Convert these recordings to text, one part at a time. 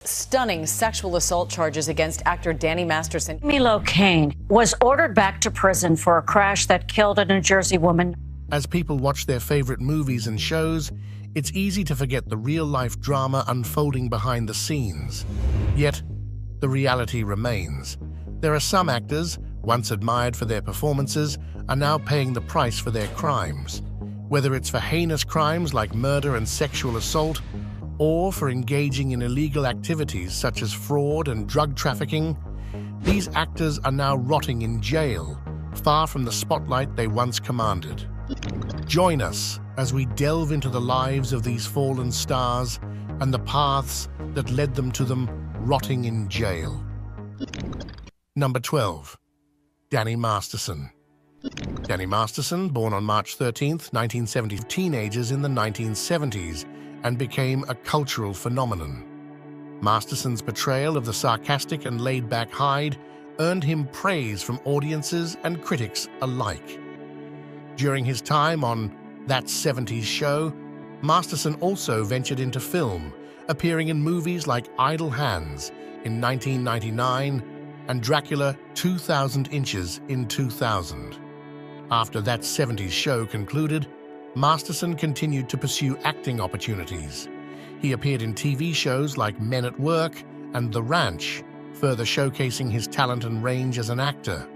Stunning sexual assault charges against actor Danny Masterson. Milo Cain was ordered back to prison for a crash that killed a New Jersey woman. As people watch their favorite movies and shows, it's easy to forget the real-life drama unfolding behind the scenes. Yet, the reality remains. There are some actors, once admired for their performances, are now paying the price for their crimes. Whether it's for heinous crimes like murder and sexual assault, or for engaging in illegal activities such as fraud and drug trafficking, these actors are now rotting in jail, far from the spotlight they once commanded. Join us as we delve into the lives of these fallen stars and the paths that led them to them rotting in jail. Number 12. Danny Masterson. Danny Masterson, born on March 13, 1970, teenagers in the 1970s, and became a cultural phenomenon. Masterson's portrayal of the sarcastic and laid-back Hyde earned him praise from audiences and critics alike. During his time on That 70s Show, Masterson also ventured into film, appearing in movies like Idle Hands in 1999 and Dracula 2000 Inches in 2000. After That 70s Show concluded, Masterson continued to pursue acting opportunities. He appeared in TV shows like Men at Work and The Ranch, further showcasing his talent and range as an actor.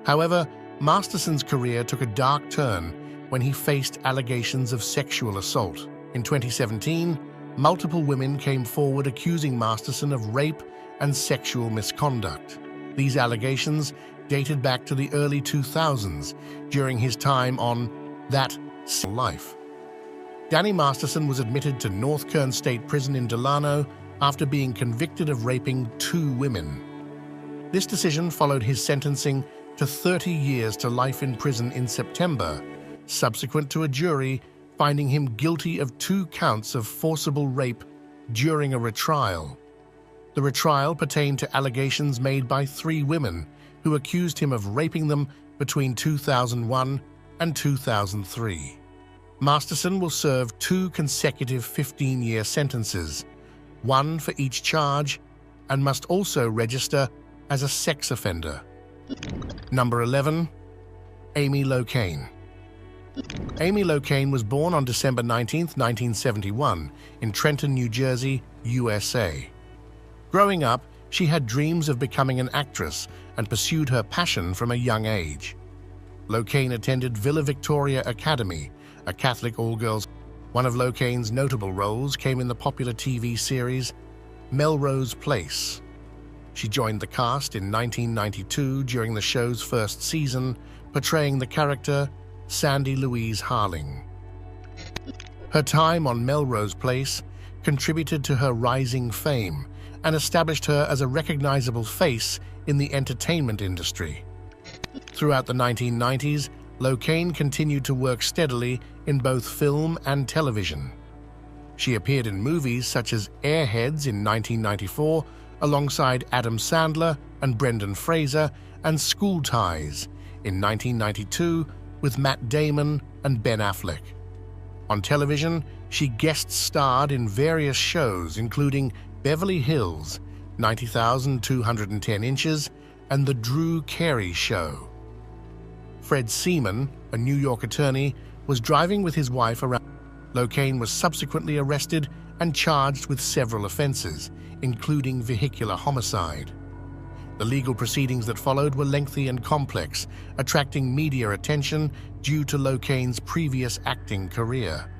However, Masterson's career took a dark turn when he faced allegations of sexual assault. In 2017, multiple women came forward accusing Masterson of rape and sexual misconduct. These allegations dated back to the early 2000s, during his time on That Life. Danny Masterson was admitted to North Kern State Prison in Delano after being convicted of raping 2 women. This decision followed his sentencing to 30 years to life in prison in September, subsequent to a jury finding him guilty of 2 counts of forcible rape during a retrial. The retrial pertained to allegations made by 3 women who accused him of raping them between 2001 and 2003. Masterson will serve 2 consecutive 15-year sentences, 1 for each charge, and must also register as a sex offender. Number 11. Amy Locane. Amy Locane was born on December 19, 1971, in Trenton, New Jersey, USA. Growing up, she had dreams of becoming an actress and pursued her passion from a young age. Locane attended Villa Victoria Academy, a Catholic all-girls. One of Locane's notable roles came in the popular TV series Melrose Place. She joined the cast in 1992 during the show's first season, portraying the character Sandy Louise Harling. Her time on Melrose Place contributed to her rising fame and established her as a recognizable face in the entertainment industry. Throughout the 1990s, Locane continued to work steadily in both film and television. She appeared in movies such as Airheads in 1994, alongside Adam Sandler and Brendan Fraser, and School Ties in 1992 with Matt Damon and Ben Affleck. On television, she guest-starred in various shows including Beverly Hills, 90,210 Inches, and The Drew Carey Show. Fred Seaman, a New York attorney, was driving with his wife around. Locane was subsequently arrested and charged with several offenses, including vehicular homicide. The legal proceedings that followed were lengthy and complex, attracting media attention due to Locane's previous acting career.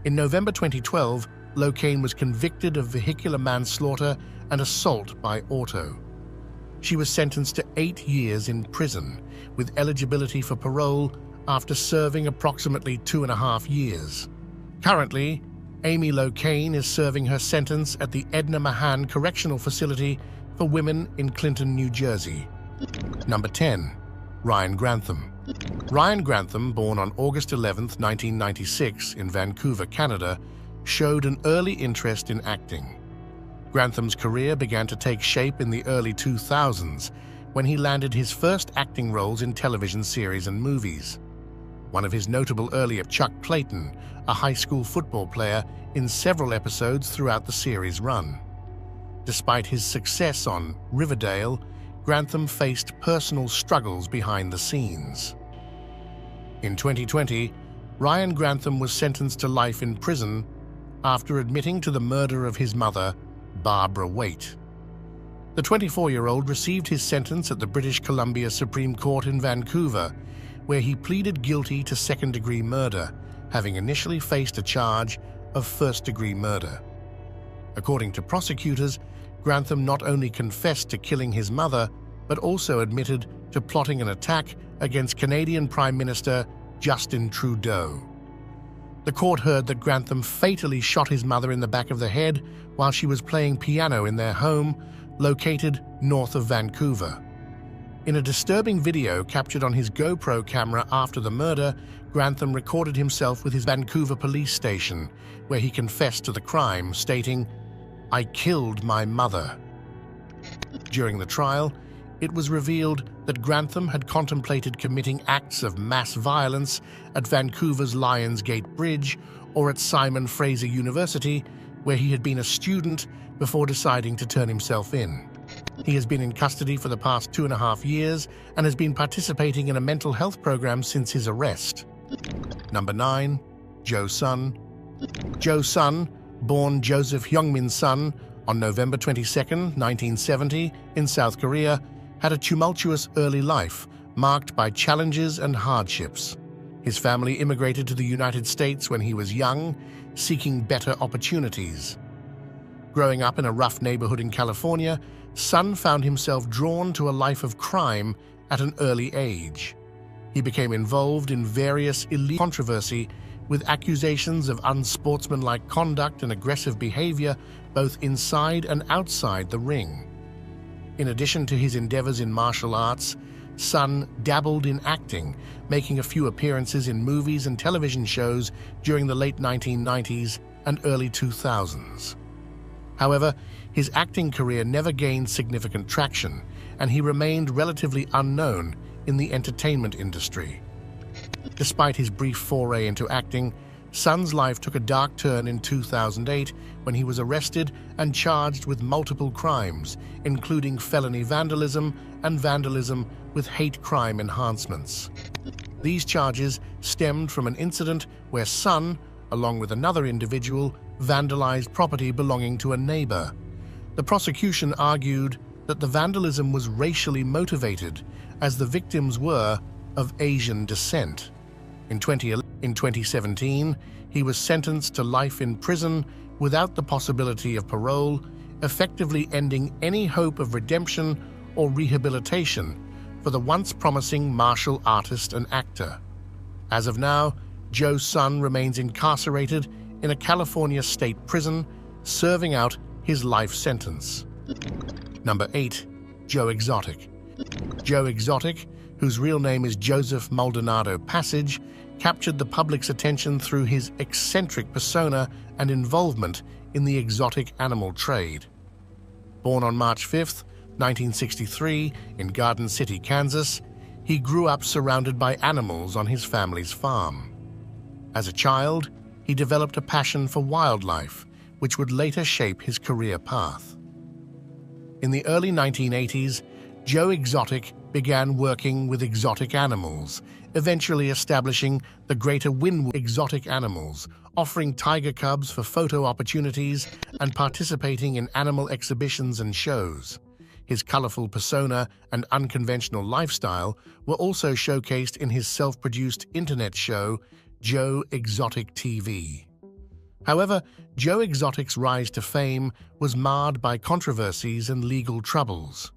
In November 2012, Locane was convicted of vehicular manslaughter and assault by auto. She was sentenced to 8 years in prison, with eligibility for parole after serving approximately 2.5 years. Currently, Amy Locane is serving her sentence at the Edna Mahan Correctional Facility for Women in Clinton, New Jersey. Number 10. Ryan Grantham. Ryan Grantham, born on August 11, 1996, in Vancouver, Canada, showed an early interest in acting. Grantham's career began to take shape in the early 2000s, when he landed his first acting roles in television series and movies. One of his notable earlier Chuck Clayton, a high school football player, in several episodes throughout the series' run. Despite his success on Riverdale, Grantham faced personal struggles behind the scenes. In 2020, Ryan Grantham was sentenced to life in prison after admitting to the murder of his mother, Barbara Waite. The 24-year-old received his sentence at the British Columbia Supreme Court in Vancouver, where he pleaded guilty to second-degree murder, having initially faced a charge of first-degree murder. According to prosecutors, Grantham not only confessed to killing his mother, but also admitted to plotting an attack against Canadian Prime Minister Justin Trudeau. The court heard that Grantham fatally shot his mother in the back of the head while she was playing piano in their home, located north of Vancouver. In a disturbing video captured on his GoPro camera after the murder, Grantham recorded himself with his Vancouver police station, where he confessed to the crime, stating, "I killed my mother." During the trial, it was revealed that Grantham had contemplated committing acts of mass violence at Vancouver's Lions Gate Bridge or at Simon Fraser University, where he had been a student before deciding to turn himself in. He has been in custody for the past 2.5 years and has been participating in a mental health program since his arrest. Number 9. Joe Sun. Joe Sun, born Joseph Hyungmin's son on November 22, 1970, in South Korea, had a tumultuous early life marked by challenges and hardships. His family immigrated to the United States when he was young, seeking better opportunities. Growing up in a rough neighborhood in California, Sun found himself drawn to a life of crime at an early age. He became involved in various illegal controversy with accusations of unsportsmanlike conduct and aggressive behavior both inside and outside the ring. In addition to his endeavors in martial arts, Sun dabbled in acting, making a few appearances in movies and television shows during the late 1990s and early 2000s. However, his acting career never gained significant traction, and he remained relatively unknown in the entertainment industry. Despite his brief foray into acting, Sun's life took a dark turn in 2008 when he was arrested and charged with multiple crimes, including felony vandalism and vandalism with hate crime enhancements. These charges stemmed from an incident where Sun, along with another individual, vandalized property belonging to a neighbor. The prosecution argued that the vandalism was racially motivated, as the victims were of Asian descent. In 2017, he was sentenced to life in prison without the possibility of parole, effectively ending any hope of redemption or rehabilitation for the once promising martial artist and actor. As of now, Joe Sun remains incarcerated in a California state prison, serving out his life sentence. Number 8. Joe Exotic. Joe Exotic, whose real name is Joseph Maldonado Passage, captured the public's attention through his eccentric persona and involvement in the exotic animal trade. Born on March 5, 1963, in Garden City, Kansas, he grew up surrounded by animals on his family's farm. As a child, he developed a passion for wildlife, which would later shape his career path. In the early 1980s, Joe Exotic began working with exotic animals, eventually establishing the Greater Wynwood Exotic Animals, offering tiger cubs for photo opportunities and participating in animal exhibitions and shows. His colorful persona and unconventional lifestyle were also showcased in his self-produced internet show, Joe Exotic TV. However, Joe Exotic's rise to fame was marred by controversies and legal troubles.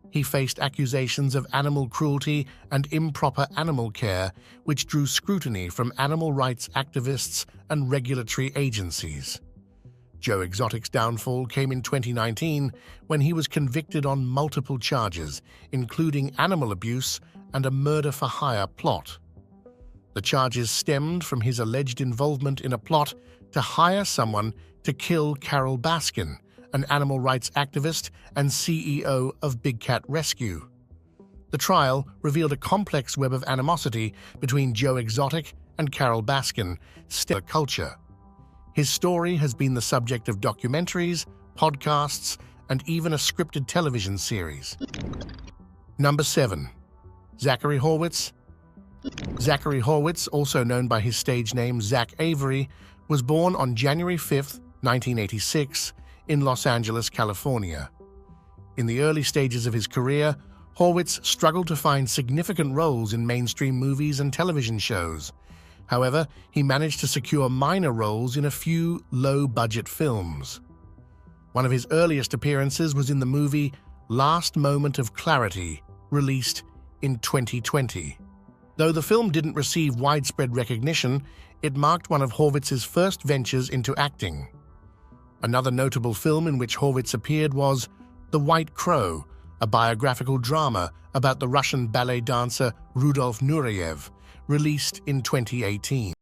He faced accusations of animal cruelty and improper animal care, which drew scrutiny from animal rights activists and regulatory agencies. Joe Exotic's downfall came in 2019 when he was convicted on multiple charges, including animal abuse and a murder-for-hire plot. The charges stemmed from his alleged involvement in a plot to hire someone to kill Carol Baskin, an animal rights activist and CEO of Big Cat Rescue. The trial revealed a complex web of animosity between Joe Exotic and Carol Baskin, still culture. His story has been the subject of documentaries, podcasts, and even a scripted television series. Number 7. Zachary Horwitz. Zachary Horwitz, also known by his stage name Zach Avery, was born on January 5, 1986, in Los Angeles, California. In the early stages of his career, Horwitz struggled to find significant roles in mainstream movies and television shows. However, he managed to secure minor roles in a few low-budget films. One of his earliest appearances was in the movie Last Moment of Clarity, released in 2020. Though the film didn't receive widespread recognition, it marked one of Horwitz's first ventures into acting. Another notable film in which Horwitz appeared was The White Crow, a biographical drama about the Russian ballet dancer Rudolf Nureyev, released in 2018.